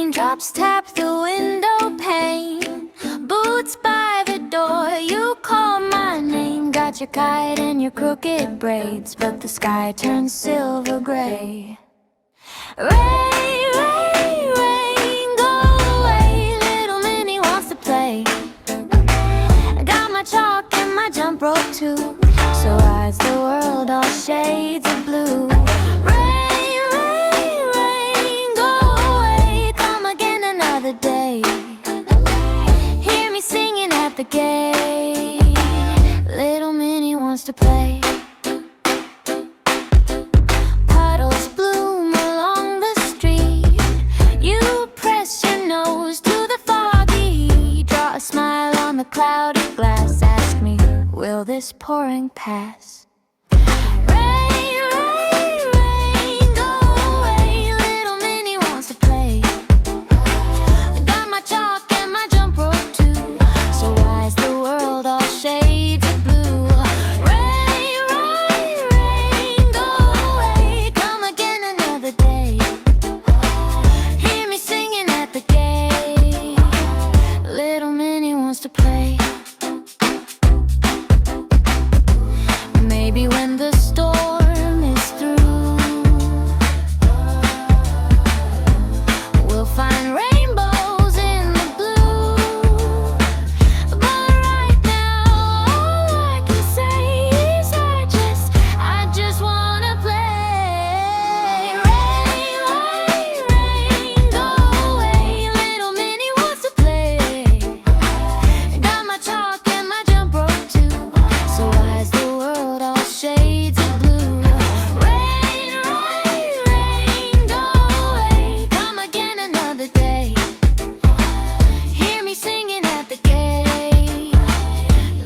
Raindrops tap the window pane, boots by the door. You call my name, got your kite and your crooked braids, but the sky turns silver gray. Rain, rain, rain, go away. Little Minnie wants to play. I got my chalk and my jump rope too, so eyes the world all shades of blue. Rain, rain, rain, go away. Come again another day. Hear me singing at the gate. Little Minnie wants to play. Puddles bloom along the street. You press your nose to the foggy. Draw a smile on the cloudy glass. Ask me, will this pouring pass? Rain, rain, rain, go away. Little Minnie wants to play. I got my chalk and my jump rope too, so why is the world all shades of blue? Rain, rain, rain, go away. Come again another day. Hear me singing at the gate. Little Minnie wants to play. Maybe when the storm is through, we'll find rainbows in the blue. But right now, all I can say is I just wanna play. Rain, rain, rain, go away. Little Minnie wants to play. Got my chalk and my jump rope too, so why is the world all shades of blue? Rain, rain, rain, go away. Come again another day. Hear me singing at the gate.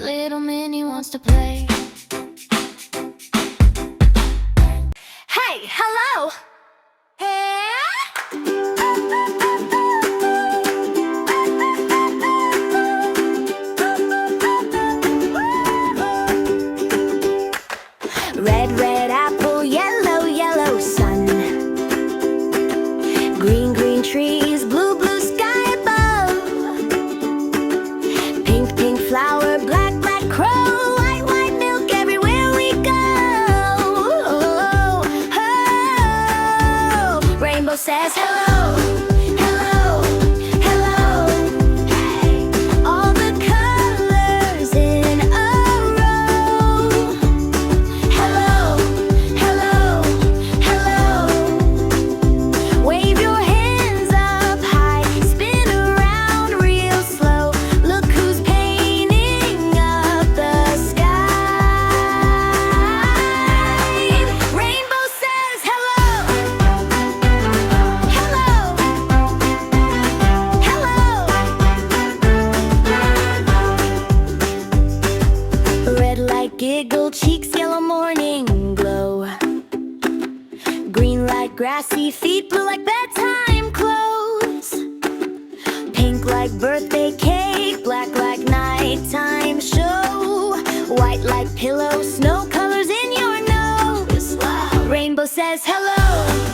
Little Minnie wants to play. Hey, hello. Red, red apple, yellow, yellow sun. Green, green trees, blue, blue sky above. Pink, pink flower, black, black crow. White, white milk everywhere we go. Oh, oh. Rainbow says hello, hello, hello. Hey. All the colors in a row. Hello, hello, hello. Wave your hands up high, spin around real slow. Look who's painting up the sky. Rainbow says hello, hello, hello. Red light giggle cheeks, yellow morning glow. Green like grassy feet, blue like bedtime clothes. Pink like birthday cake, black like nighttime show. White like pillow, snow colors in your nose. Rainbow says hello,